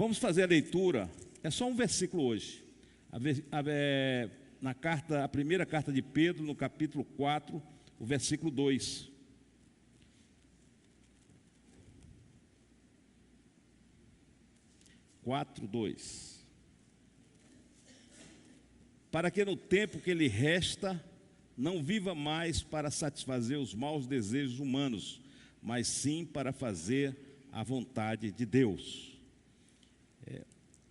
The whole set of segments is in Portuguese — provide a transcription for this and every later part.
Vamos fazer a leitura, é só um versículo hoje. A primeira carta de Pedro, no capítulo 4, o versículo 2. Para que no tempo que lhe resta, não viva mais para satisfazer os maus desejos humanos, mas sim para fazer a vontade de Deus.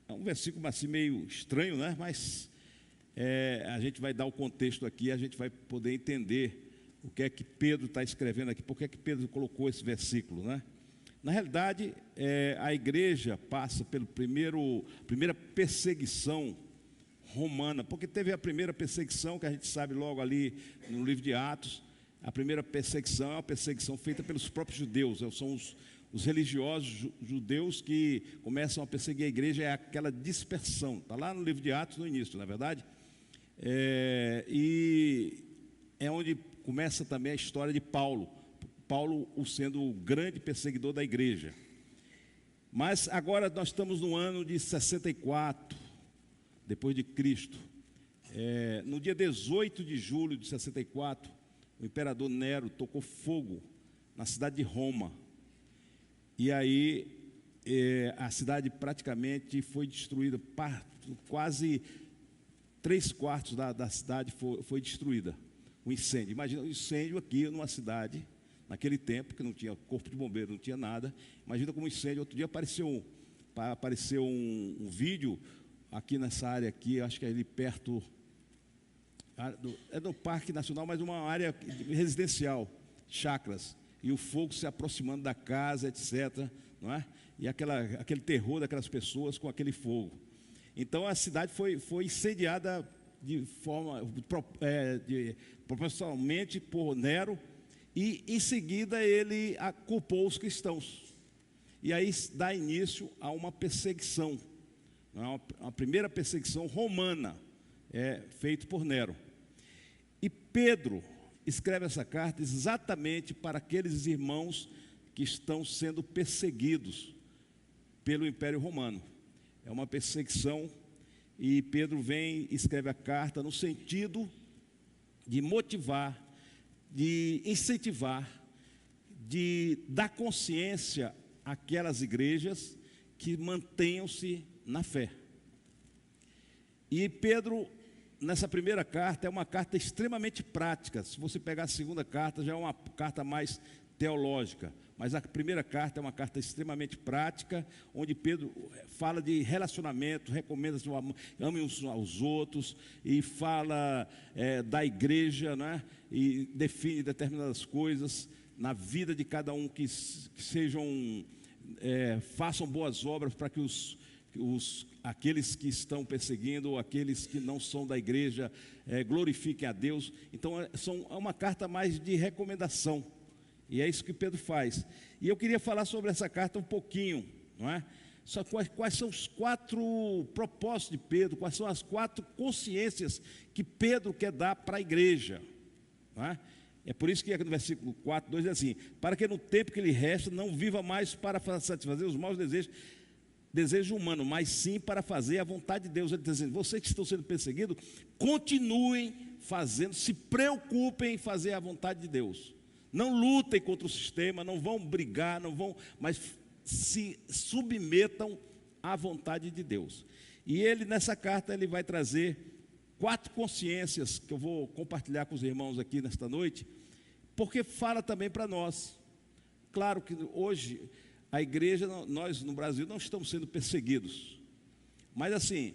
É um versículo assim meio estranho, né? Mas a gente vai dar o contexto aqui, a gente vai poder entender o que é que Pedro está escrevendo aqui, por que é que Pedro colocou esse versículo, né? Na realidade, a igreja passa pela primeira perseguição romana, porque teve a primeira perseguição, que a gente sabe logo ali no livro de Atos. A primeira perseguição é uma perseguição feita pelos próprios judeus, são os religiosos judeus que começam a perseguir a igreja, é aquela dispersão, está lá no livro de Atos, no início, na é verdade? E é onde começa também a história de Paulo sendo o grande perseguidor da igreja. Mas agora nós estamos no ano de 64, depois de Cristo. No dia 18 de julho de 64, o imperador Nero tocou fogo na cidade de Roma. E aí a cidade praticamente foi destruída, quase 3/4 da cidade foi destruída. Um incêndio. Imagina um incêndio aqui numa cidade, naquele tempo, que não tinha corpo de bombeiro, não tinha nada. Imagina como um incêndio. Outro dia apareceu um vídeo aqui nessa área aqui, acho que é ali perto, do Parque Nacional, mas uma área residencial, chácaras, e o fogo se aproximando da casa, etc., não é? E aquele terror daquelas pessoas com aquele fogo. Então a cidade foi incendiada de forma proporcionalmente por Nero, e em seguida ele culpou os cristãos. E aí dá início a uma perseguição, uma primeira perseguição romana, feita por Nero. E Pedro escreve essa carta exatamente para aqueles irmãos que estão sendo perseguidos pelo Império Romano. É uma perseguição, e Pedro vem e escreve a carta no sentido de motivar, de incentivar, de dar consciência àquelas igrejas que mantenham-se na fé. E Pedro, nessa primeira carta, é uma carta extremamente prática. Se você pegar a segunda carta, já é uma carta mais teológica. Mas a primeira carta é uma carta extremamente prática, onde Pedro fala de relacionamento, recomenda que amem uns aos outros, e fala da igreja, né? E define determinadas coisas na vida de cada um que façam boas obras para que aqueles que estão perseguindo, ou aqueles que não são da igreja, glorifiquem a Deus. Então é uma carta mais de recomendação. E é isso que Pedro faz. E eu queria falar sobre essa carta um pouquinho, não é? Só quais são os 4 propósitos de Pedro, quais são as 4 consciências que Pedro quer dar para a igreja, não é? É por isso que no versículo 4, 2 é assim: para que no tempo que lhe resta, não viva mais para satisfazer os maus desejos humanos, mas sim para fazer a vontade de Deus. Ele está dizendo: vocês que estão sendo perseguidos, continuem fazendo, se preocupem em fazer a vontade de Deus. Não lutem contra o sistema, não vão brigar, mas se submetam à vontade de Deus. E ele, nessa carta, ele vai trazer 4 consciências que eu vou compartilhar com os irmãos aqui nesta noite, porque fala também para nós. Claro que hoje a igreja, nós no Brasil não estamos sendo perseguidos, mas assim,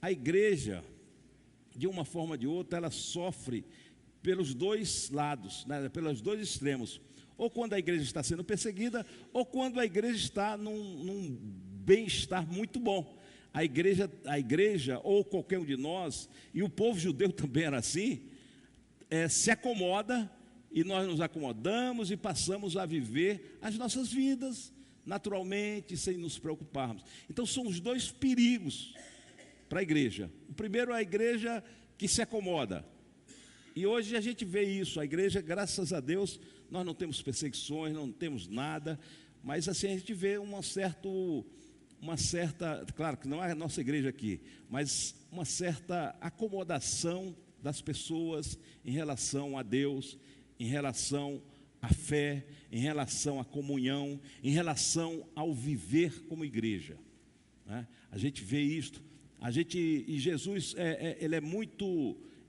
a igreja, de uma forma ou de outra, ela sofre pelos 2 lados, né, pelos 2 extremos. Ou quando a igreja está sendo perseguida, ou quando a igreja está num bem-estar muito bom. A igreja, ou qualquer um de nós, e o povo judeu também era assim, se acomoda, e nós nos acomodamos e passamos a viver as nossas vidas naturalmente, sem nos preocuparmos. Então são os 2 perigos para a igreja. O primeiro é a igreja que se acomoda. E hoje a gente vê isso, a igreja, graças a Deus, nós não temos perseguições, não temos nada, mas assim a gente vê um certo uma certa, claro que não é a nossa igreja aqui, mas uma certa acomodação das pessoas em relação a Deus, em relação à fé, em relação à comunhão, em relação ao viver como igreja, né? A gente vê isto, e Jesus,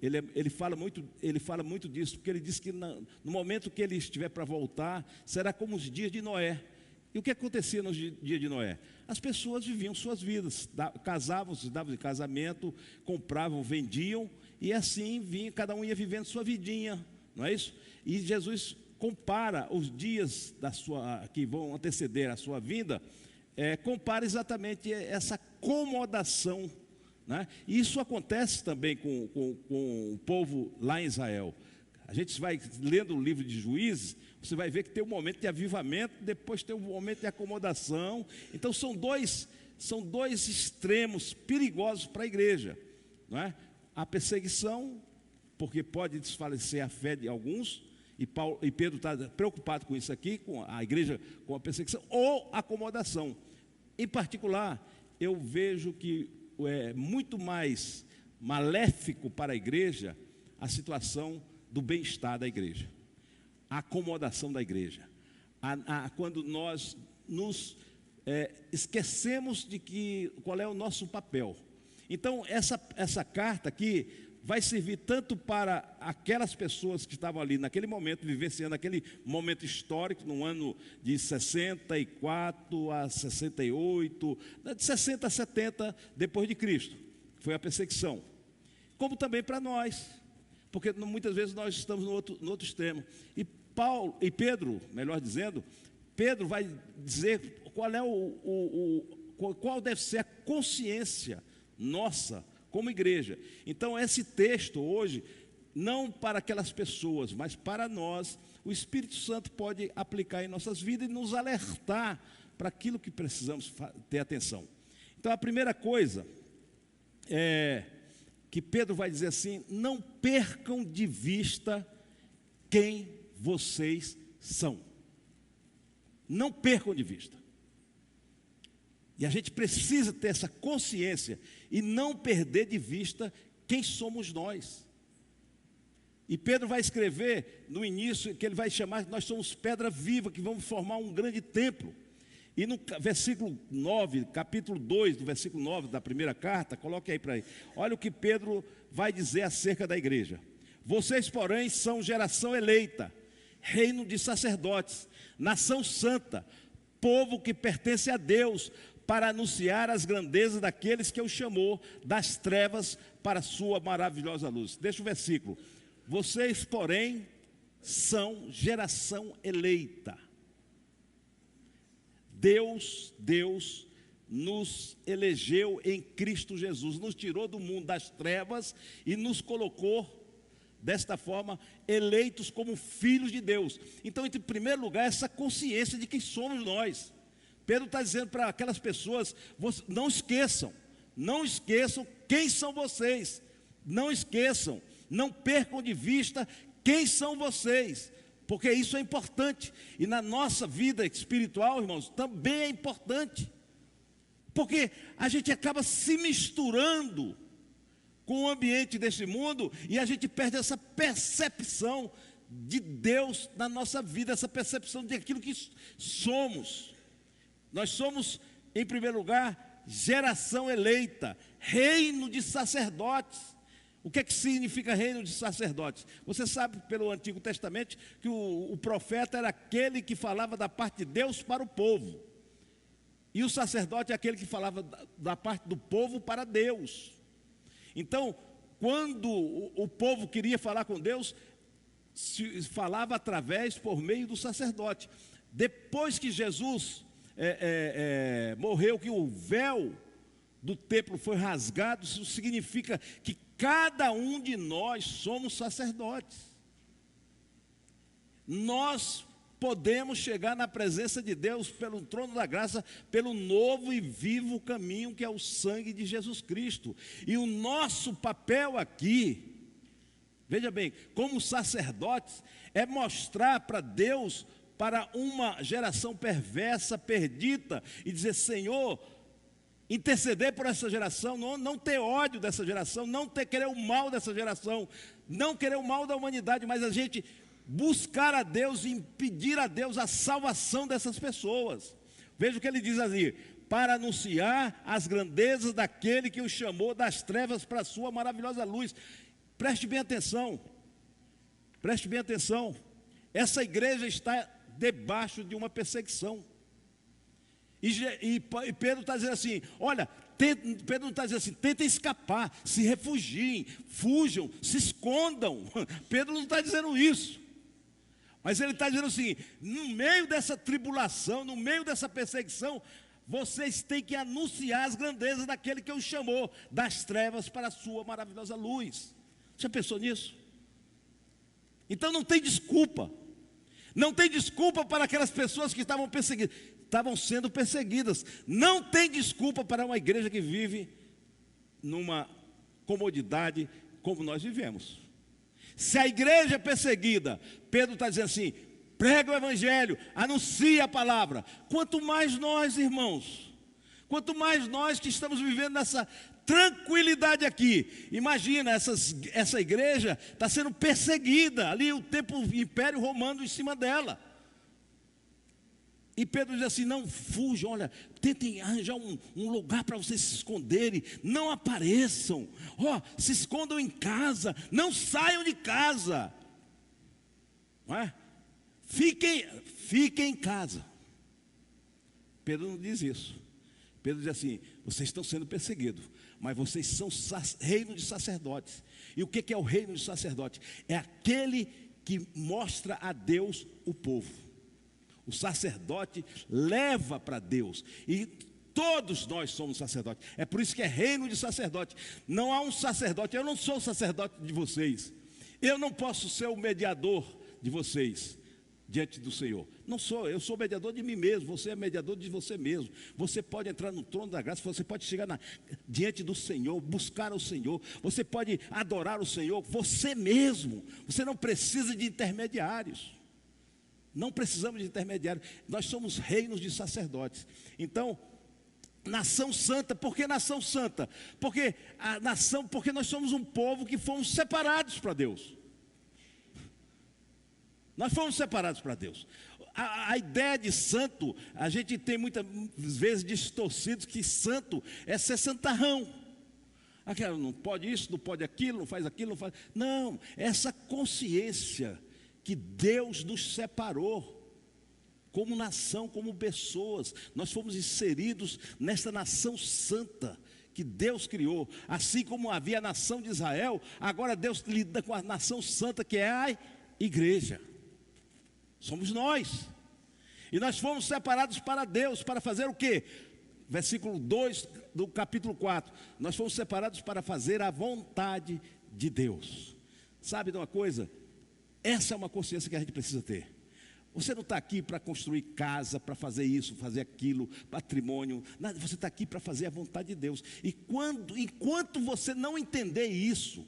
ele fala muito disso, porque ele diz que no momento que ele estiver para voltar, será como os dias de Noé. E o que acontecia nos dias de Noé? As pessoas viviam suas vidas, casavam, se davam de casamento, compravam, vendiam, e assim cada um ia vivendo sua vidinha, não é isso? E Jesus compara os dias que vão anteceder a sua vinda, compara exatamente essa acomodação, né? E isso acontece também com o povo lá em Israel. A gente vai lendo o livro de Juízes, você vai ver que tem um momento de avivamento, depois tem um momento de acomodação. Então são dois extremos perigosos para a igreja, não é? A perseguição, porque pode desfalecer a fé de alguns, e Pedro está preocupado com isso aqui, com a igreja, com a perseguição, ou acomodação. Em particular, eu vejo que é muito mais maléfico para a igreja a situação do bem-estar da igreja, a acomodação da igreja, quando nós nos esquecemos de qual é o nosso papel. Então essa carta aqui vai servir tanto para aquelas pessoas que estavam ali naquele momento, vivenciando aquele momento histórico, no ano de 64 a 68, de 60 a 70 depois de Cristo, foi a perseguição, como também para nós, porque muitas vezes nós estamos no outro extremo. E Pedro, melhor dizendo, Pedro vai dizer qual deve ser a consciência nossa como igreja. Então esse texto hoje, não para aquelas pessoas, mas para nós, o Espírito Santo pode aplicar em nossas vidas e nos alertar para aquilo que precisamos ter atenção. Então a primeira coisa que Pedro vai dizer assim: não percam de vista quem vocês são. Não percam de vista. E a gente precisa ter essa consciência e não perder de vista quem somos nós. E Pedro vai escrever no início que ele vai chamar, nós somos pedra viva, que vamos formar um grande templo. E no versículo 9, capítulo 2, do versículo 9 da primeira carta, coloque aí para aí. Olha o que Pedro vai dizer acerca da igreja. Vocês, porém, são geração eleita, reino de sacerdotes, nação santa, povo que pertence a Deus, para anunciar as grandezas daqueles que o chamou das trevas para a sua maravilhosa luz. Deixa o versículo. Vocês, porém, são geração eleita. Deus nos elegeu em Cristo Jesus, nos tirou do mundo das trevas e nos colocou, desta forma, eleitos como filhos de Deus. Então, em primeiro lugar, essa consciência de quem somos nós. Pedro está dizendo para aquelas pessoas: não esqueçam quem são vocês, não esqueçam, não percam de vista quem são vocês, porque isso é importante, e na nossa vida espiritual, irmãos, também é importante, porque a gente acaba se misturando com o ambiente desse mundo, e a gente perde essa percepção de Deus na nossa vida, essa percepção de aquilo que somos. Nós somos, em primeiro lugar, geração eleita, reino de sacerdotes. O que significa reino de sacerdotes? Você sabe pelo Antigo Testamento que o profeta era aquele que falava da parte de Deus para o povo. E o sacerdote é aquele que falava da parte do povo para Deus. Então, quando o povo queria falar com Deus, se falava por meio do sacerdote. Depois que Jesus morreu, que o véu do templo foi rasgado, isso significa que cada um de nós somos sacerdotes. Nós podemos chegar na presença de Deus pelo trono da graça, pelo novo e vivo caminho que é o sangue de Jesus Cristo. E o nosso papel aqui, veja bem, como sacerdotes, é mostrar para Deus, para uma geração perversa, perdida, e dizer: Senhor, interceder por essa geração, não ter ódio dessa geração, não querer o mal dessa geração, não querer o mal da humanidade, mas a gente buscar a Deus e pedir a Deus a salvação dessas pessoas. Veja o que ele diz ali: para anunciar as grandezas daquele que o chamou das trevas para a sua maravilhosa luz. Preste bem atenção, preste bem atenção. Essa igreja está debaixo de uma perseguição. E Pedro está dizendo assim: olha, Pedro não está dizendo assim, tentem escapar, se refugiem, fujam, se escondam. Pedro não está dizendo isso. Mas ele está dizendo assim: no meio dessa tribulação, no meio dessa perseguição, vocês têm que anunciar as grandezas daquele que os chamou das trevas para a sua maravilhosa luz. Já pensou nisso? Então não tem desculpa. Não tem desculpa para aquelas pessoas que estavam sendo perseguidas. Não tem desculpa para uma igreja que vive numa comodidade como nós vivemos. Se a igreja é perseguida, Pedro está dizendo assim: prega o evangelho, anuncia a palavra. Quanto mais nós, irmãos, quanto mais nós que estamos vivendo nessa tranquilidade aqui. Imagina, essa igreja está sendo perseguida, ali o Império Romano em cima dela. E Pedro diz assim: não fujam, olha, tentem arranjar um lugar para vocês se esconderem, não apareçam, se escondam em casa, não saiam de casa, não é? Fiquem em casa. Pedro não diz isso. Pedro diz assim: vocês estão sendo perseguidos, mas vocês são reino de sacerdotes. E o que é o reino de sacerdote? É aquele que mostra a Deus o povo. O sacerdote leva para Deus, e todos nós somos sacerdotes. É por isso que é reino de sacerdote. Não há um sacerdote, eu não sou o sacerdote de vocês, eu não posso ser o mediador de vocês diante do Senhor. Não sou, eu sou mediador de mim mesmo, você é mediador de você mesmo. Você pode entrar no trono da graça, você pode chegar diante do Senhor, buscar o Senhor, você pode adorar o Senhor, você mesmo. Você não precisa de intermediários. Não precisamos de intermediários. Nós somos reinos de sacerdotes. Então, nação santa. Por que nação santa? Porque nós somos um povo que fomos separados para Deus. Nós fomos separados para Deus. A ideia de santo, a gente tem muitas vezes distorcido que santo é ser santarrão. Aquela, não pode isso, não pode aquilo, não faz aquilo, não faz. Não, essa consciência que Deus nos separou como nação, como pessoas. Nós fomos inseridos nesta nação santa que Deus criou. Assim como havia a nação de Israel, agora Deus lida com a nação santa, que é a igreja. Somos nós. E nós fomos separados para Deus, para fazer o quê? Versículo 2 do capítulo 4. Nós fomos separados para fazer a vontade de Deus. Sabe de uma coisa? Essa é uma consciência que a gente precisa ter. Você não está aqui para construir casa, para fazer isso, fazer aquilo, patrimônio. Nada, você está aqui para fazer a vontade de Deus. E enquanto você não entender isso,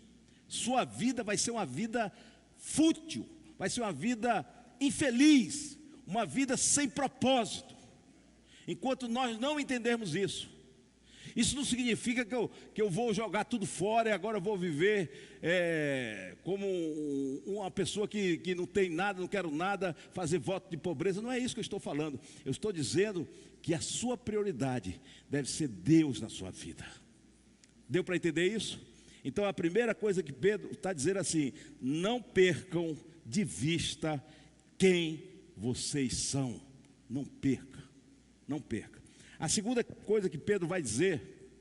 sua vida vai ser uma vida fútil, vai ser uma vida infeliz, uma vida sem propósito. Enquanto nós não entendermos isso. Isso não significa que eu vou jogar tudo fora e agora eu vou viver como uma pessoa que não tem nada, não quero nada, fazer voto de pobreza. Não é isso que eu estou falando. Eu estou dizendo que a sua prioridade deve ser Deus na sua vida. Deu para entender isso? Então a primeira coisa que Pedro está dizendo assim: não percam de vista quem vocês são. Não perca, não perca. A segunda coisa que Pedro vai dizer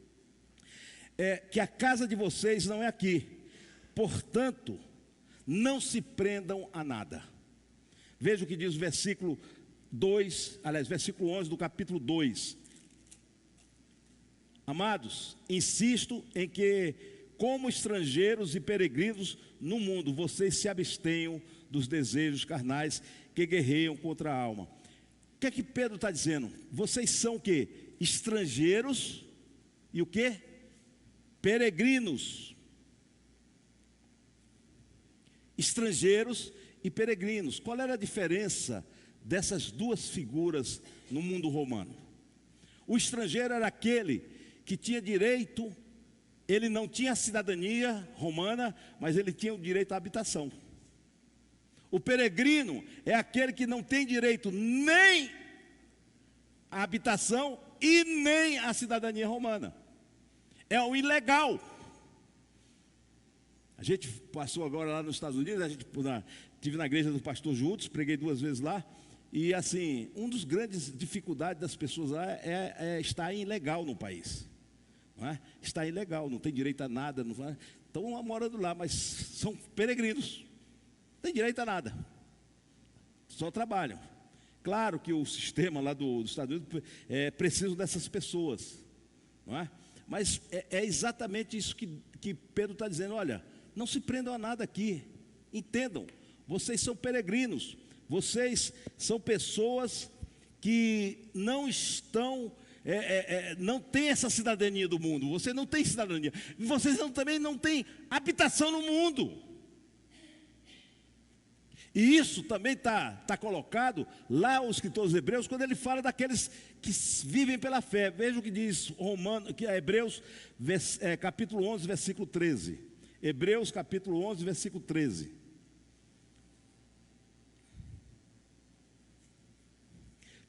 é que a casa de vocês não é aqui. Portanto, não se prendam a nada. Veja o que diz o versículo 11 do capítulo 2. Amados, insisto em que, como estrangeiros e peregrinos no mundo, vocês se abstenham dos desejos carnais que guerreiam contra a alma. O que é que Pedro está dizendo? Vocês são o quê? Estrangeiros e o quê? Peregrinos. Estrangeiros e peregrinos. Qual era a diferença dessas duas figuras no mundo romano? O estrangeiro era aquele que tinha direito, ele não tinha a cidadania romana, mas ele tinha o direito à habitação. O peregrino é aquele que não tem direito nem à habitação e nem à cidadania romana. É o ilegal. A gente passou agora lá nos Estados Unidos, estive na igreja do pastor Juntos, preguei 2 vezes lá, e assim, uma das grandes dificuldades das pessoas lá é estar ilegal no país. Não é? Está ilegal, não tem direito a nada, estão morando lá, mas são peregrinos, não tem direito a nada, só trabalham. Claro que o sistema lá dos Estados Unidos precisa dessas pessoas, não é? Mas é exatamente isso que Pedro está dizendo. Olha, não se prendam a nada aqui, entendam, vocês são peregrinos, vocês são pessoas que não estão, não têm essa cidadania do mundo, você não tem cidadania, vocês também não têm habitação no mundo. E isso também está colocado lá o escritor dos Hebreus, quando ele fala daqueles que vivem pela fé. Veja o que diz Hebreus capítulo 11, versículo 13. Hebreus capítulo 11, versículo 13.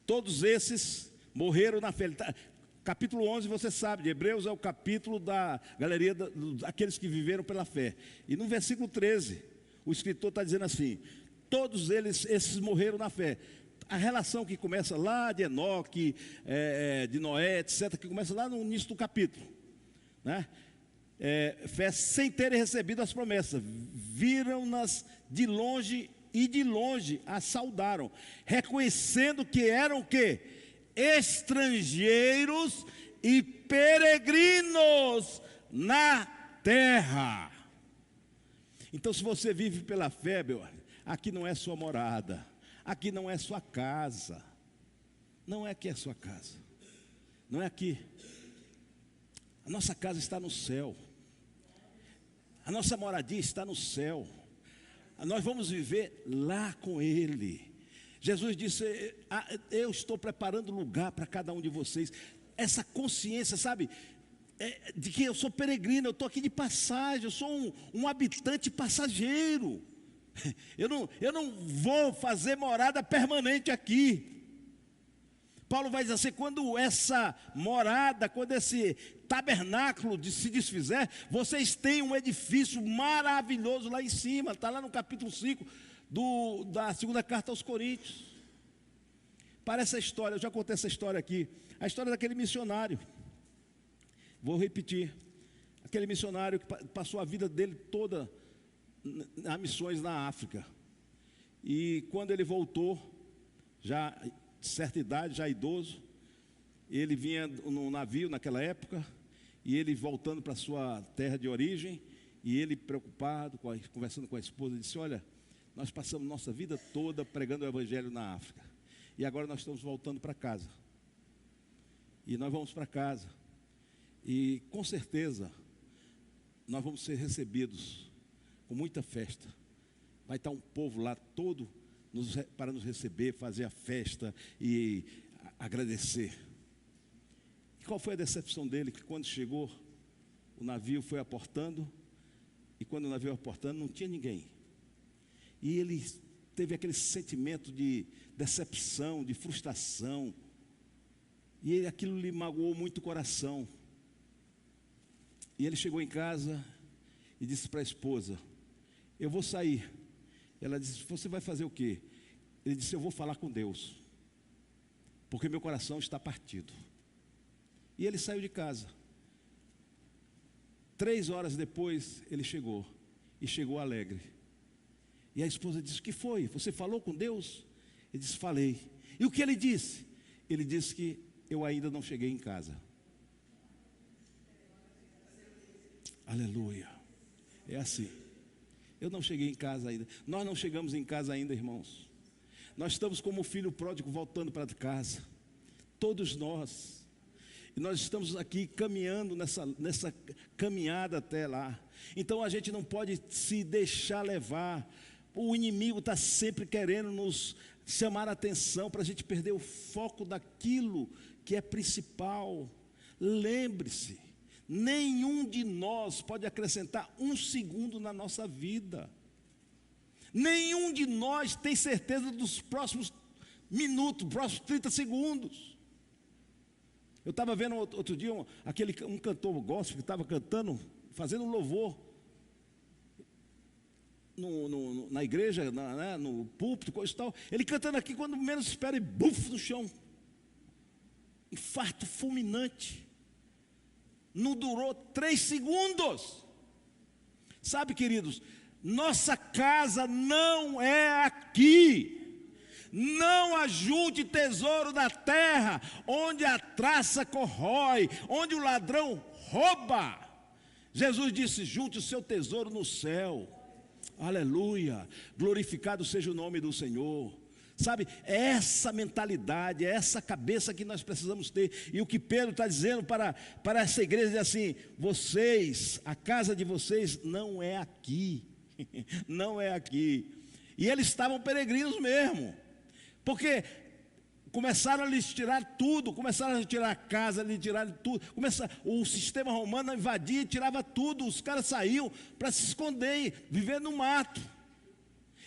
Todos esses morreram na fé. Capítulo 11, você sabe, de Hebreus é o capítulo da galeria daqueles que viveram pela fé. E no versículo 13, o escritor está dizendo assim: todos esses morreram na fé. A relação que começa lá de Enoque, de Noé, etc., que começa lá no início do capítulo, né? Fé sem terem recebido as promessas, viram-nas de longe e de longe as saudaram, reconhecendo que eram o quê? Estrangeiros e peregrinos na terra. Então, se você vive pela fé, meu, aqui não é sua morada, aqui não é sua casa, não é aqui a sua casa, não é aqui. A nossa casa está no céu, a nossa moradia está no céu, nós vamos viver lá com Ele. Jesus disse: eu estou preparando lugar para cada um de vocês. Essa consciência, sabe, de que eu sou peregrino, eu estou aqui de passagem, eu sou um habitante passageiro. Eu não vou fazer morada permanente aqui. Paulo vai dizer assim: quando essa morada, quando esse tabernáculo se desfizer, vocês têm um edifício maravilhoso lá em cima. Está lá no capítulo 5 da segunda carta aos Coríntios. Parece a história, eu já contei essa história aqui, a história daquele missionário. Vou repetir. Aquele missionário que passou a vida dele toda a missões na África. E quando ele voltou, já de certa idade, já idoso, ele vinha num navio naquela época, e ele voltando para a sua terra de origem, e ele preocupado, conversando com a esposa, disse: olha, nós passamos nossa vida toda pregando o evangelho na África, e agora nós estamos voltando para casa, e nós vamos para casa, e com certeza nós vamos ser recebidos com muita festa. Vai estar um povo lá todo para nos receber, fazer a festa e agradecer. E qual foi a decepção dele? Que quando chegou, o navio foi aportando, e quando o navio aportando, não tinha ninguém. E ele teve aquele sentimento de decepção, de frustração, e aquilo lhe magoou muito o coração. E ele chegou em casa e disse para a esposa: eu vou sair. Ela disse: você vai fazer o quê? Ele disse: eu vou falar com Deus, porque meu coração está partido. E ele saiu de casa. 3 horas depois ele chegou, e chegou alegre. E a esposa disse: o que foi? Você falou com Deus? Ele disse: falei. E o que ele disse? Ele disse que eu ainda não cheguei em casa. Aleluia. É assim. Eu não cheguei em casa ainda. Nós não chegamos em casa ainda, irmãos. Nós estamos como o filho pródigo voltando para casa. Todos nós. E nós estamos aqui caminhando nessa caminhada até lá. Então a gente não pode se deixar levar. O inimigo está sempre querendo nos chamar a atenção para a gente perder o foco daquilo que é principal. Lembre-se, nenhum de nós pode acrescentar um segundo na nossa vida. Nenhum de nós tem certeza dos próximos minutos, próximos 30 segundos. Eu estava vendo outro dia um cantor gospel que estava cantando, fazendo um louvor na igreja, no púlpito, coisa e tal. Ele cantando aqui, quando menos espera, e buf, no chão. Infarto fulminante. Não durou 3 segundos. Sabe, queridos, nossa casa não é aqui. Não ajunte tesouro na terra, onde a traça corrói, onde o ladrão rouba. Jesus disse: junte o seu tesouro no céu. Aleluia, glorificado seja o nome do Senhor. Sabe, é essa mentalidade, é essa cabeça que nós precisamos ter. E o que Pedro está dizendo para essa igreja é assim: vocês, a casa de vocês não é aqui. Não é aqui. E eles estavam peregrinos mesmo, porque começaram a lhes tirar tudo, começaram a tirar a casa, lhes tiraram tudo. O sistema romano invadia e tirava tudo. Os caras saíam para se esconder, viver no mato.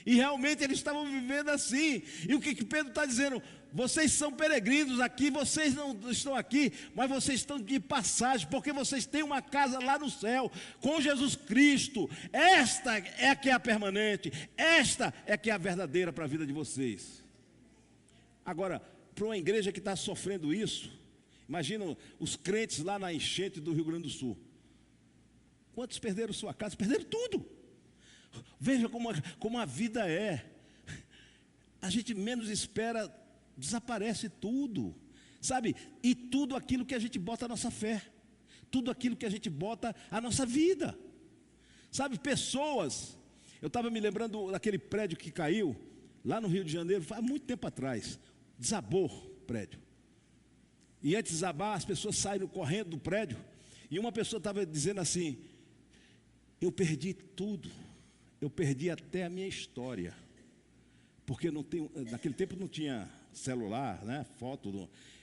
E realmente eles estavam vivendo assim. E o que Pedro está dizendo? Vocês são peregrinos aqui, vocês não estão aqui, mas vocês estão de passagem, porque vocês têm uma casa lá no céu, com Jesus Cristo. Esta é a que é a permanente, esta é a que é a verdadeira para a vida de vocês. Agora, para uma igreja que está sofrendo isso, imagina os crentes lá na enchente do Rio Grande do Sul. Quantos perderam sua casa? Perderam tudo. Veja como a vida é. A gente menos espera, desaparece tudo, sabe? E tudo aquilo que a gente bota a nossa fé, tudo aquilo que a gente bota a nossa vida, sabe? Pessoas, eu estava me lembrando daquele prédio que caiu lá no Rio de Janeiro, há muito tempo atrás. Desabou o prédio, e antes de desabar, as pessoas saíram correndo do prédio, e uma pessoa estava dizendo assim: eu perdi tudo, eu perdi até a minha história, porque naquele tempo não tinha celular, né?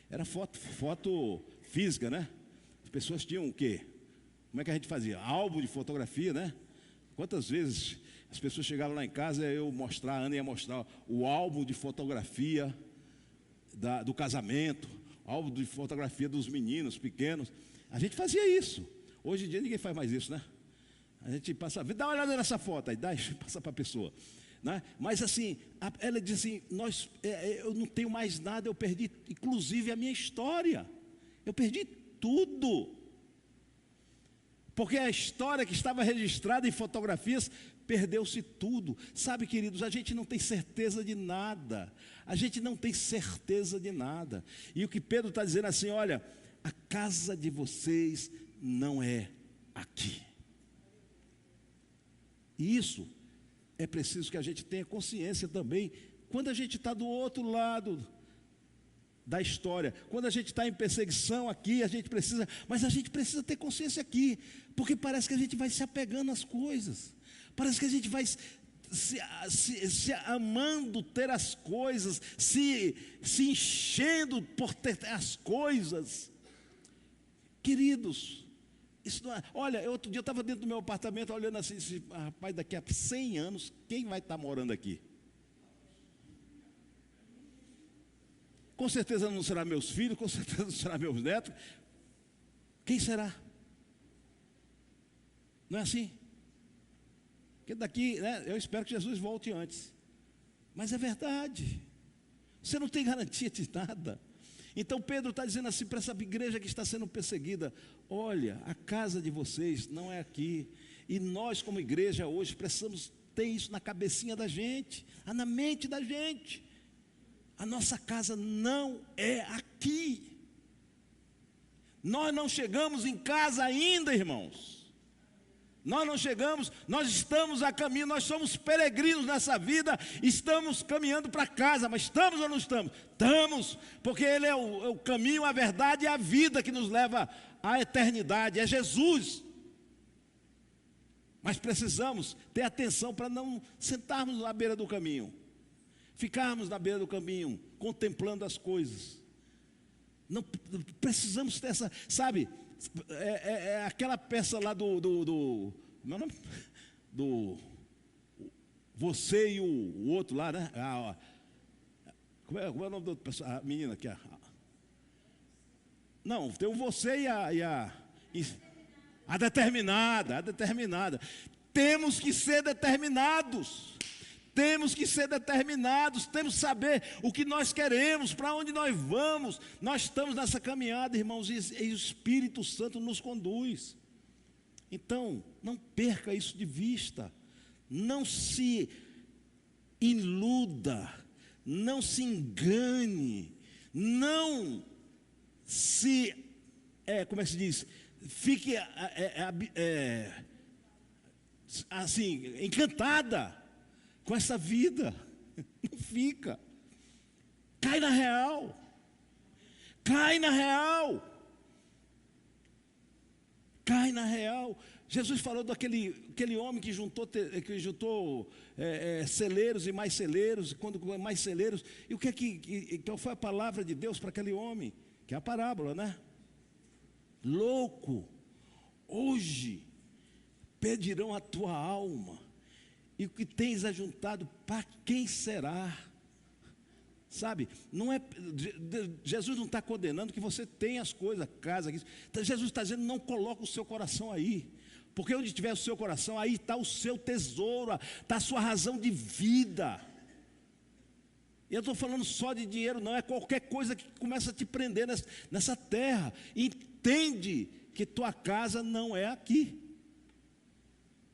Era foto física, né? As pessoas tinham o quê? Como é que a gente fazia? Álbum de fotografia, né? Quantas vezes as pessoas chegavam lá em casa, a Ana ia mostrar o álbum de fotografia do casamento, álbum de fotografia dos meninos pequenos. A gente fazia isso. Hoje em dia ninguém faz mais isso, né? A gente passa, dá uma olhada nessa foto, aí passa para a pessoa, né? Mas assim, ela diz assim: eu não tenho mais nada, eu perdi inclusive a minha história, eu perdi tudo, porque a história que estava registrada em fotografias, perdeu-se tudo. Sabe, queridos, a gente não tem certeza de nada, a gente não tem certeza de nada. E o que Pedro está dizendo assim: olha, a casa de vocês não é aqui. E isso é preciso que a gente tenha consciência também, quando a gente está do outro lado da história, quando a gente está em perseguição aqui, mas a gente precisa ter consciência aqui, porque parece que a gente vai se apegando às coisas, parece que a gente vai se amando ter as coisas, se enchendo por ter as coisas. Queridos, isso não é. Olha, outro dia eu estava dentro do meu apartamento olhando assim, rapaz, daqui a 100 anos, quem vai estar morando aqui? Com certeza não será meus filhos, com certeza não será meus netos. Quem será? Não é assim? Porque daqui, né, eu espero que Jesus volte antes. Mas é verdade. Você não tem garantia de nada. Então Pedro está dizendo assim para essa igreja que está sendo perseguida: olha, a casa de vocês não é aqui. E nós como igreja hoje precisamos ter isso na cabecinha da gente, na mente da gente. A nossa casa não é aqui. Nós não chegamos em casa ainda, irmãos. Nós não chegamos, nós estamos a caminho, nós somos peregrinos nessa vida, estamos caminhando para casa, mas estamos ou não estamos? Estamos, porque Ele é o caminho, a verdade e a vida que nos leva à eternidade, é Jesus. Mas precisamos ter atenção para não sentarmos na beira do caminho, ficarmos na beira do caminho, contemplando as coisas. Não precisamos ter essa, sabe? É aquela peça lá meu nome? Do você e o outro lá, né? Como é o nome do outro pessoal? A menina aqui. Não, tem o você e a determinada, a determinada. Temos que ser determinados. Temos que ser determinados, temos que saber o que nós queremos, para onde nós vamos. Nós estamos nessa caminhada, irmãos, e o Espírito Santo nos conduz. Então, não perca isso de vista. Não se iluda, não se engane, não se, como é que se diz? Fique assim, encantada com essa vida. Não fica. Cai na real. Cai na real. Cai na real. Jesus falou daquele homem que juntou celeiros e mais celeiros, quando mais celeiros. E qual foi a palavra de Deus para aquele homem? Que é a parábola, né? Louco, hoje pedirão a tua alma, e o que tens ajuntado, para quem será? Sabe, não é, Jesus não está condenando que você tenha as coisas, casa, Jesus está dizendo, não coloque o seu coração aí, porque onde estiver o seu coração, aí está o seu tesouro, está a sua razão de vida. E eu estou falando só de dinheiro, não, é qualquer coisa que começa a te prender nessa terra. Entende que tua casa não é aqui.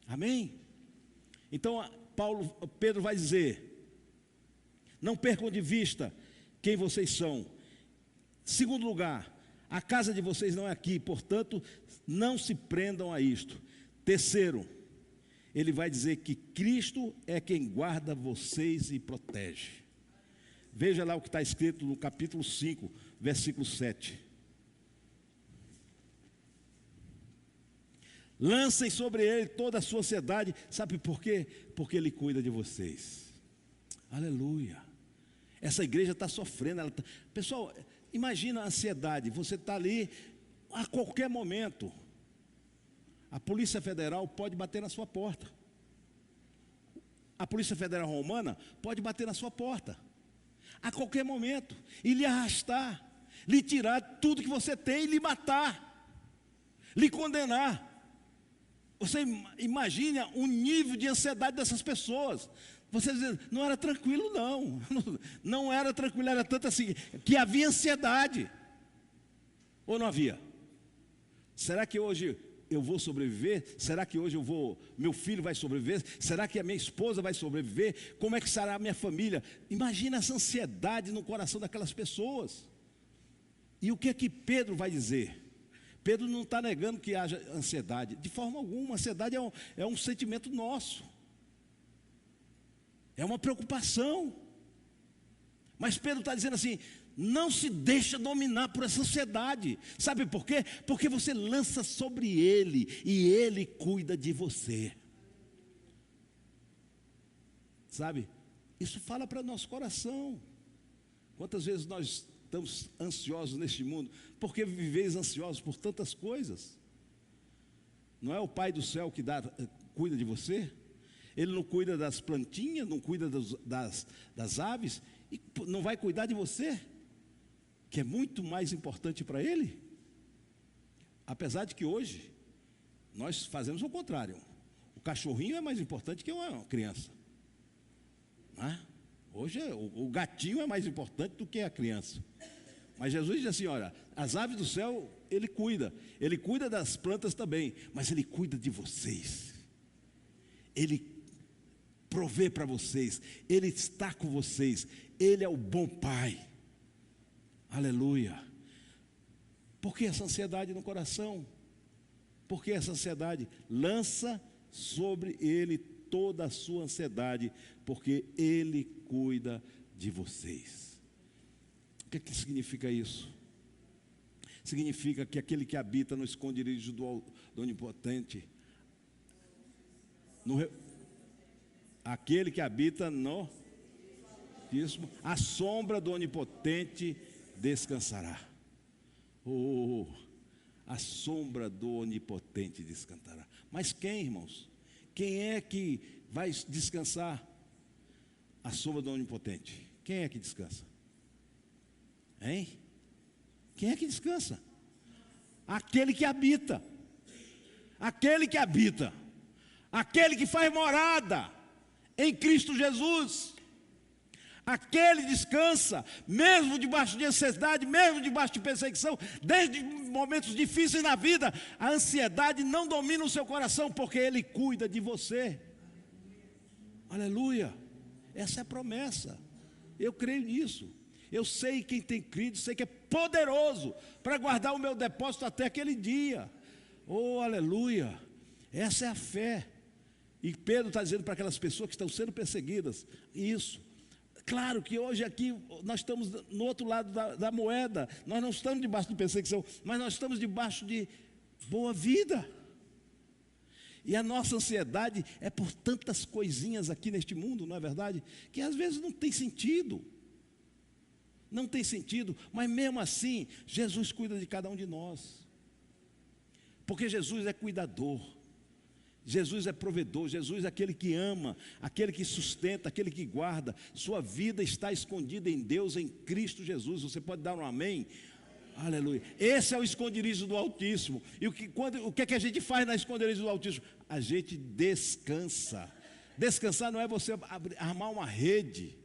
Amém? Então Pedro vai dizer: não percam de vista quem vocês são. Segundo lugar, a casa de vocês não é aqui, portanto, não se prendam a isto. Terceiro, ele vai dizer que Cristo é quem guarda vocês e protege. Veja lá o que está escrito no capítulo 5, versículo 7. Lancem sobre ele toda a sua ansiedade. Sabe por quê? Porque ele cuida de vocês. Aleluia. Essa igreja está sofrendo. Pessoal, imagina a ansiedade. Você está ali a qualquer momento. A Polícia Federal pode bater na sua porta. A Polícia Federal Romana pode bater na sua porta. A qualquer momento. E lhe arrastar. Lhe tirar tudo que você tem e lhe matar. Lhe condenar. Você imagina o nível de ansiedade dessas pessoas. Você diz, não era tranquilo não. Não era tranquilo, era tanto assim, que havia ansiedade. Ou não havia? Será que hoje eu vou sobreviver? Será que hoje meu filho vai sobreviver? Será que a minha esposa vai sobreviver? Como é que será a minha família? Imagina essa ansiedade no coração daquelas pessoas. E o que é que Pedro vai dizer? Pedro não está negando que haja ansiedade, de forma alguma. Ansiedade é um sentimento nosso, é uma preocupação. Mas Pedro está dizendo assim: não se deixa dominar por essa ansiedade. Sabe por quê? Porque você lança sobre ele e ele cuida de você. Sabe? Isso fala para o nosso coração. Quantas vezes nós estamos ansiosos neste mundo? Porque viveis ansiosos por tantas coisas. Não é o Pai do céu que cuida de você? Ele não cuida das plantinhas, não cuida das aves, e não vai cuidar de você, que é muito mais importante para Ele? Apesar de que hoje nós fazemos o contrário. O cachorrinho é mais importante que uma criança, não é? Hoje o gatinho é mais importante do que a criança. Mas Jesus diz assim: olha, as aves do céu Ele cuida das plantas também, mas Ele cuida de vocês. Ele provê para vocês, Ele está com vocês, Ele é o bom Pai. Aleluia. Por que essa ansiedade no coração? Por que essa ansiedade? Lança sobre Ele toda a sua ansiedade, porque Ele cuida de vocês. O que significa isso? Significa que aquele que habita no esconderijo do Onipotente, aquele que habita no a sombra do Onipotente descansará. Oh, a sombra do Onipotente descansará. Mas quem, irmãos? Quem é que vai descansar à sombra do Onipotente? Quem é que descansa? Hein? Quem é que descansa? Aquele que habita. Aquele que habita. Aquele que faz morada em Cristo Jesus. Aquele descansa, mesmo debaixo de ansiedade, mesmo debaixo de perseguição, desde momentos difíceis na vida, a ansiedade não domina o seu coração, porque Ele cuida de você. Aleluia, essa é a promessa, eu creio nisso. Eu sei quem tem crido, sei que é poderoso para guardar o meu depósito até aquele dia. Oh, aleluia, essa é a fé. E Pedro está dizendo para aquelas pessoas que estão sendo perseguidas, isso. Claro que hoje aqui nós estamos no outro lado da moeda, nós não estamos debaixo de perseguição, mas nós estamos debaixo de boa vida. E a nossa ansiedade é por tantas coisinhas aqui neste mundo, não é verdade? Que às vezes não tem sentido. Não tem sentido, mas mesmo assim, Jesus cuida de cada um de nós. Porque Jesus é cuidador. Jesus é provedor, Jesus é aquele que ama, aquele que sustenta, aquele que guarda. Sua vida está escondida em Deus, em Cristo Jesus. Você pode dar um amém? Aleluia. Esse é o esconderijo do Altíssimo. E o que é que a gente faz na esconderijo do Altíssimo? A gente descansa. Descansar não é você armar uma rede,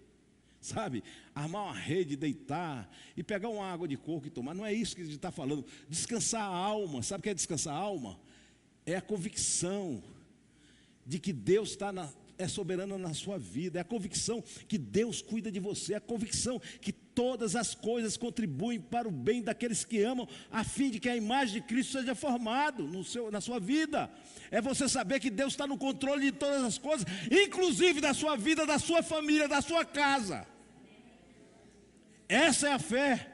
sabe? Armar uma rede, deitar e pegar uma água de coco e tomar. Não é isso que a gente está falando. Descansar a alma. Sabe o que é descansar a alma? É a convicção de que Deus é soberano na sua vida, é a convicção que Deus cuida de você, é a convicção que todas as coisas contribuem para o bem daqueles que amam, a fim de que a imagem de Cristo seja formada na sua vida. É você saber que Deus está no controle de todas as coisas, inclusive da sua vida, da sua família, da sua casa. Essa é a fé.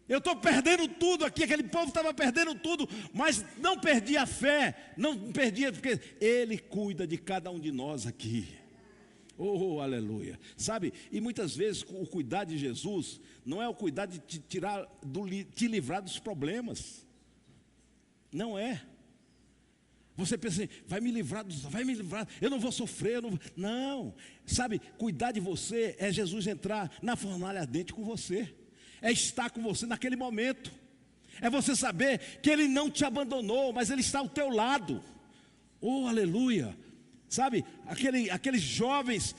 Eu estou perdendo tudo aqui, aquele povo estava perdendo tudo, mas não perdi a fé, não perdi, porque Ele cuida de cada um de nós aqui. Oh, aleluia. Sabe, e muitas vezes o cuidar de Jesus não é o cuidar de te livrar dos problemas. Não é. Você pensa assim, vai me livrar, eu não vou sofrer, não. Sabe, cuidar de você é Jesus entrar na fornalha ardente com você. É estar com você naquele momento. É você saber que Ele não te abandonou, mas Ele está ao teu lado. Oh, aleluia. Sabe, aqueles jovens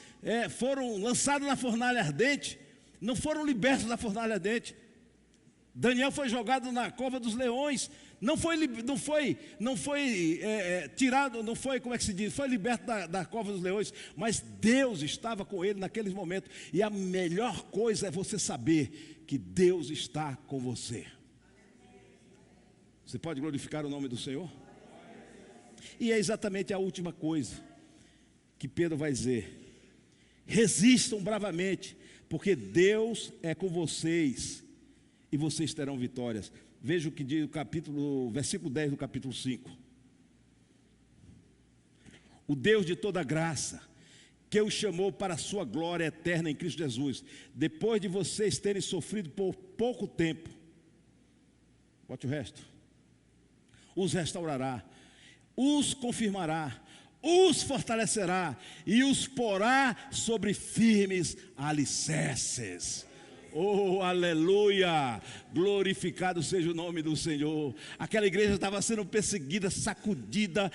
foram lançados na fornalha ardente, não foram libertos da fornalha ardente. Daniel foi jogado na cova dos leões, não foi tirado, não foi, como é que se diz, foi liberto da cova dos leões, mas Deus estava com ele naqueles momentos. E a melhor coisa é você saber que Deus está com você. Você pode glorificar o nome do Senhor? E é exatamente a última coisa que Pedro vai dizer: resistam bravamente, porque Deus é com vocês e vocês terão vitórias. Veja o que diz o versículo 10 do capítulo 5. O Deus de toda graça, que os chamou para a sua glória eterna em Cristo Jesus, depois de vocês terem sofrido por pouco tempo, bote o resto, os restaurará, os confirmará, os fortalecerá e os porá sobre firmes alicerces. Oh, aleluia, glorificado seja o nome do Senhor. Aquela igreja estava sendo perseguida, sacudida,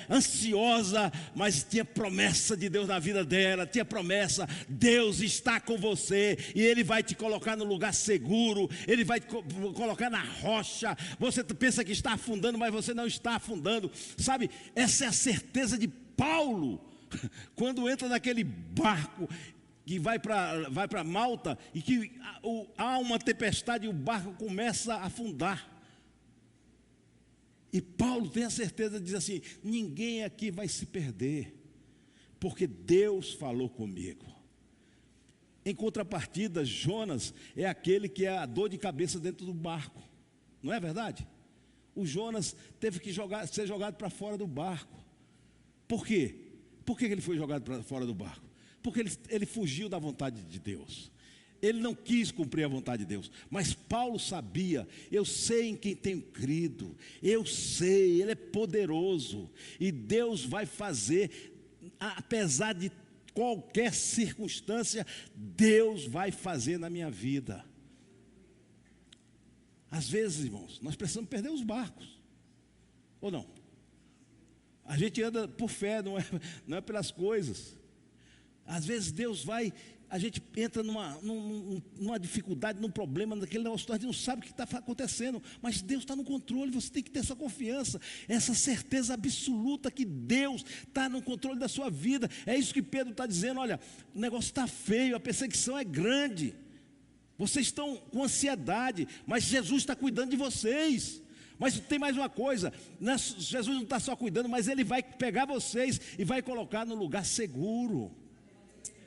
ansiosa, mas tinha promessa de Deus na vida dela, tinha promessa. Deus está com você e Ele vai te colocar no lugar seguro, Ele vai te colocar na rocha. Você pensa que está afundando, mas você não está afundando. Sabe, essa é a certeza de Paulo, quando entra naquele barco que vai para Malta, e que há uma tempestade e o barco começa a afundar. E Paulo tem a certeza, diz assim: ninguém aqui vai se perder, porque Deus falou comigo. Em contrapartida, Jonas é aquele que é a dor de cabeça dentro do barco, não é verdade? O Jonas teve que ser jogado para fora do barco. Por quê? Por que ele foi jogado para fora do barco? Porque ele fugiu da vontade de Deus. Ele não quis cumprir a vontade de Deus, mas Paulo sabia, eu sei em quem tenho crido, eu sei, Ele é poderoso, e Deus vai fazer, apesar de qualquer circunstância, Deus vai fazer na minha vida. Às vezes, irmãos, nós precisamos perder os barcos, ou não? A gente anda por fé, não é pelas coisas. Às vezes Deus vai, a gente entra numa dificuldade, num problema, naquele negócio, a gente não sabe o que está acontecendo, mas Deus está no controle. Você tem que ter essa confiança, essa certeza absoluta que Deus está no controle da sua vida. É isso que Pedro está dizendo. Olha, o negócio está feio, a perseguição é grande, vocês estão com ansiedade, mas Jesus está cuidando de vocês. Mas tem mais uma coisa, Jesus não está só cuidando, mas Ele vai pegar vocês e vai colocar no lugar seguro.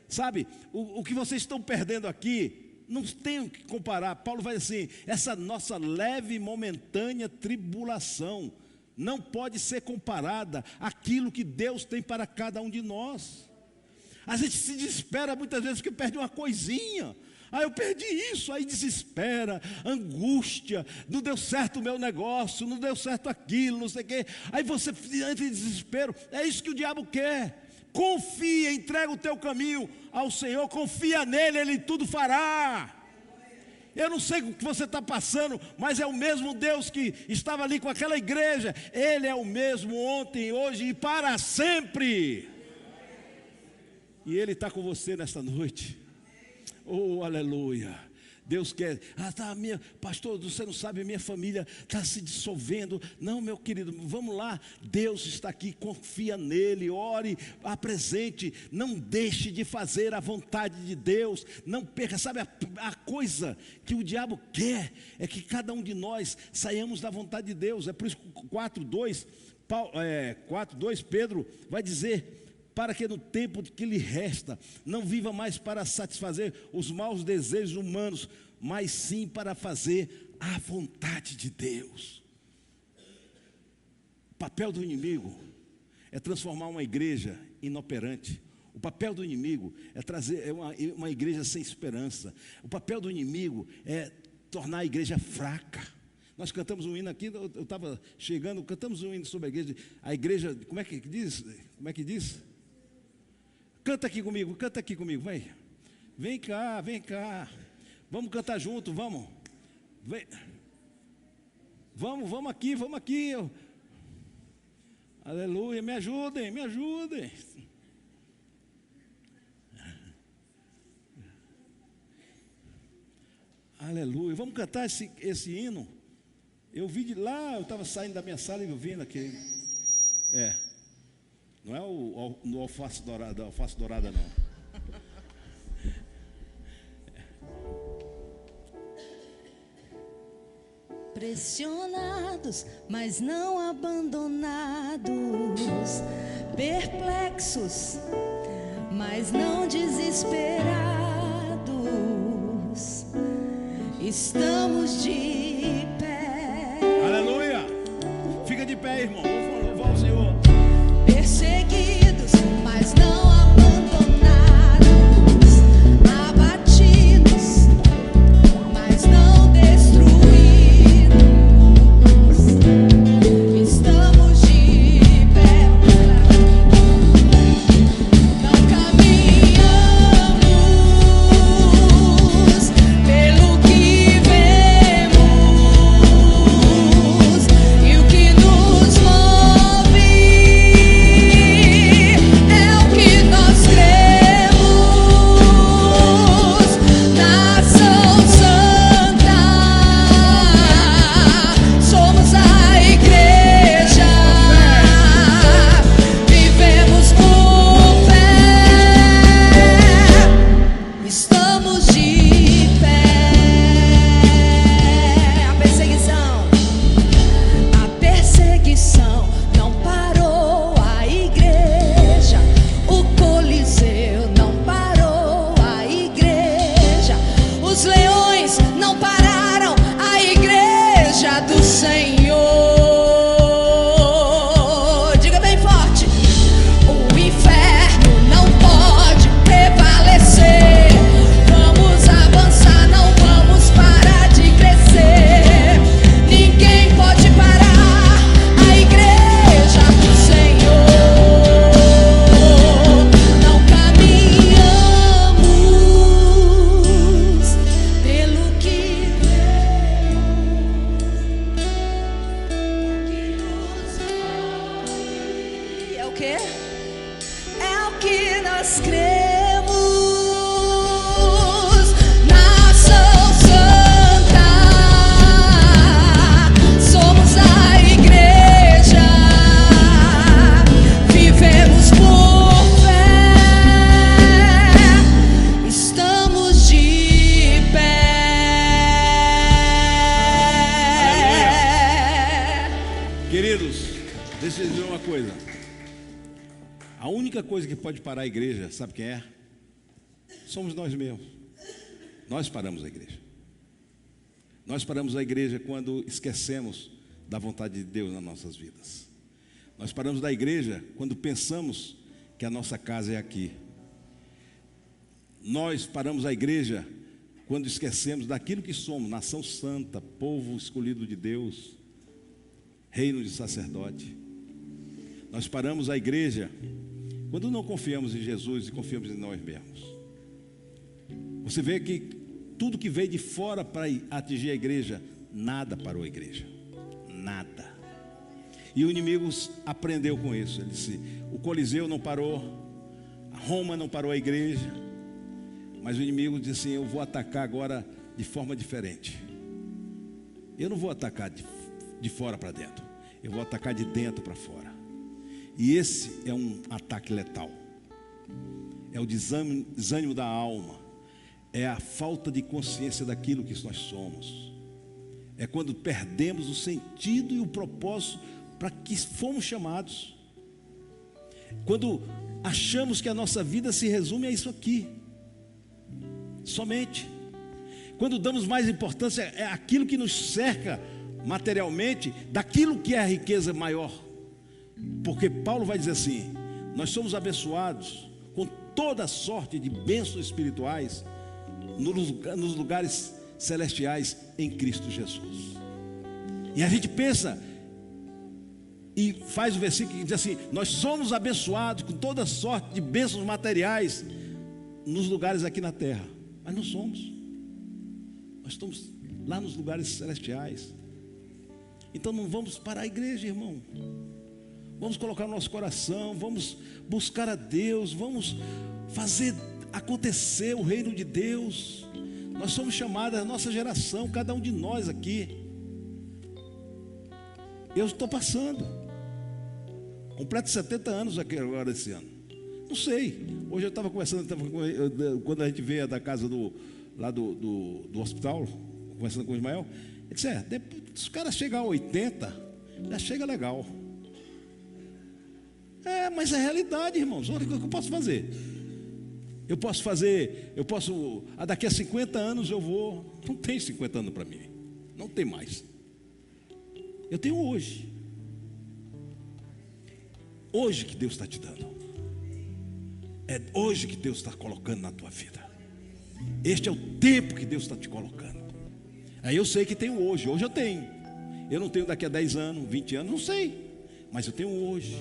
Sabe, o que vocês estão perdendo aqui, não tem o que comparar. Paulo vai assim, essa nossa leve e momentânea tribulação não pode ser comparada àquilo que Deus tem para cada um de nós. A gente se desespera muitas vezes porque perde uma coisinha. Eu perdi isso, aí desespera, angústia, não deu certo o meu negócio, não deu certo aquilo, não sei o quê. Aí você entra em desespero, é isso que o diabo quer. Confia, entrega o teu caminho ao Senhor, confia nele, Ele tudo fará. Eu não sei o que você está passando, mas é o mesmo Deus que estava ali com aquela igreja. Ele é o mesmo ontem, hoje e para sempre. E Ele está com você nesta noite. Oh, aleluia. Deus quer, pastor, você não sabe, minha família está se dissolvendo. Não, meu querido, vamos lá, Deus está aqui, confia nele, ore, apresente, não deixe de fazer a vontade de Deus, não perca. Sabe, a coisa que o diabo quer é que cada um de nós saiamos da vontade de Deus. É por isso que 4:2 Pedro vai dizer, para que no tempo que lhe resta, não viva mais para satisfazer os maus desejos humanos, mas sim para fazer a vontade de Deus. O papel do inimigo é transformar uma igreja inoperante. O papel do inimigo é trazer uma igreja sem esperança. O papel do inimigo é tornar a igreja fraca. Nós cantamos um hino aqui, eu estava chegando, cantamos um hino sobre a igreja, como é que diz? Como é que diz? Canta aqui comigo, vem. Vem cá. Vamos cantar junto, vamos. Vem. Vamos aqui. Aleluia, me ajudem. Aleluia, vamos cantar esse hino. Eu vi de lá, eu estava saindo da minha sala e ouvindo aquele. Não é no alface dourada não. Pressionados, mas não abandonados, perplexos, mas não desesperados, estamos de pé. Aleluia! Fica de pé, irmão. Vamos louvar o Senhor. Perseguidos, mas não abandonados, abatidos, mas não destruídos, estamos de pé. Não caminhamos pelo que vemos, Queridos, deixa eu dizer uma coisa. A única coisa que pode parar a igreja, sabe quem é? Somos nós mesmos. Nós paramos a igreja. Nós paramos a igreja quando esquecemos da vontade de Deus nas nossas vidas. Nós paramos da igreja quando pensamos que a nossa casa é aqui. Nós paramos a igreja quando esquecemos daquilo que somos, nação santa, povo escolhido de Deus, reino de sacerdote. Nós paramos a igreja quando não confiamos em Jesus e confiamos em nós mesmos. Você vê que tudo que veio de fora para atingir a igreja, nada parou a igreja. Nada. E o inimigo aprendeu com isso. Ele disse: o Coliseu não parou, a Roma não parou a igreja, mas o inimigo disse assim: eu vou atacar agora de forma diferente. Eu não vou atacar de fora para dentro, eu vou atacar de dentro para fora. E esse é um ataque letal. É o desânimo da alma, é a falta de consciência daquilo que nós somos. É quando perdemos o sentido e o propósito para que fomos chamados. Quando achamos que a nossa vida se resume a isso aqui, somente. Quando damos mais importância é aquilo que nos cerca materialmente, daquilo que é a riqueza maior. Porque Paulo vai dizer assim: nós somos abençoados com toda sorte de bênçãos espirituais nos lugares celestiais em Cristo Jesus. E a gente pensa e faz o versículo que diz assim: nós somos abençoados com toda sorte de bênçãos materiais nos lugares aqui na terra. Mas não somos. Nós estamos lá nos lugares celestiais. Então não vamos parar a igreja, irmão. Vamos colocar no nosso coração, vamos buscar a Deus, vamos fazer acontecer o reino de Deus. Nós somos chamados, a nossa geração, cada um de nós aqui. Eu estou passando, completo 70 anos aqui agora esse ano. Não sei, hoje eu estava conversando, quando a gente veio da casa lá do hospital, conversando com o Ismael, ele disse: se o cara chegar a 80, já chega legal. Mas é realidade, irmãos. Olha o que eu posso fazer. Daqui a 50 anos eu vou. Não tem 50 anos para mim, não tem mais. Eu tenho hoje. Hoje que Deus está te dando. É hoje que Deus está colocando na tua vida. Este é o tempo que Deus está te colocando. Aí eu sei que tenho hoje. Hoje eu tenho. Eu não tenho daqui a 10 anos, 20 anos, não sei. Mas eu tenho hoje.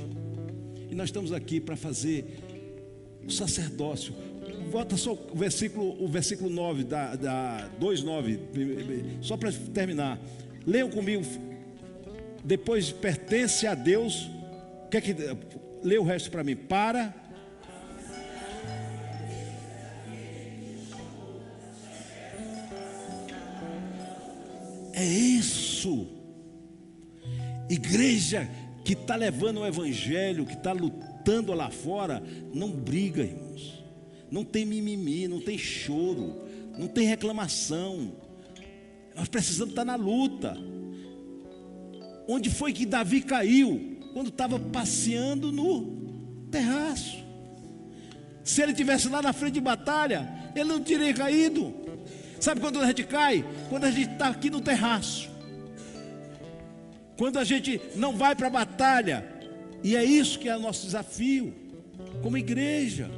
E nós estamos aqui para fazer o sacerdócio. Bota só o versículo 9 da 2:9, só para terminar. Leiam comigo. Depois pertence a Deus. Lê o resto para mim. É isso. Igreja que está levando o evangelho, que está lutando lá fora, não briga, irmãos. Não tem mimimi, não tem choro, não tem reclamação. Nós precisamos estar na luta. Onde foi que Davi caiu? Quando estava passeando no terraço. Se ele estivesse lá na frente de batalha, ele não teria caído. Sabe quando a gente cai? Quando a gente está aqui no terraço. Quando a gente não vai para a batalha. E é isso que é o nosso desafio como igreja.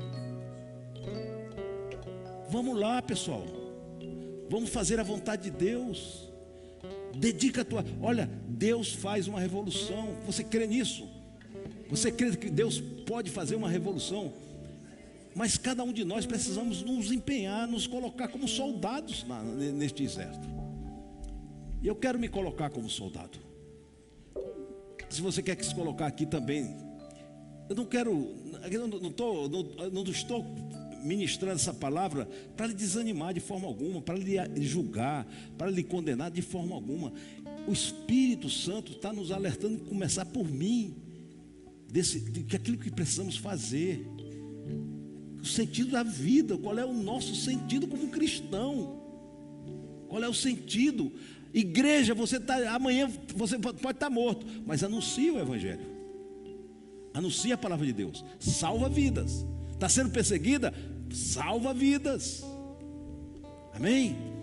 Vamos lá, pessoal. Vamos fazer a vontade de Deus. Dedica a tua... Olha, Deus faz uma revolução. Você crê nisso? Você crê que Deus pode fazer uma revolução? Mas cada um de nós precisamos nos empenhar, nos colocar como soldados neste exército. E eu quero me colocar como soldado. Se você quer se colocar aqui também, eu não quero, não estou ministrando essa palavra para lhe desanimar de forma alguma, para lhe julgar, para lhe condenar de forma alguma. O Espírito Santo está nos alertando, começar por mim, de aquilo que precisamos fazer, o sentido da vida, qual é o nosso sentido como cristão, qual é o sentido. Igreja, amanhã você pode estar morto, mas anuncia o Evangelho, anuncia a palavra de Deus, salva vidas. Está sendo perseguida? Salva vidas. Amém?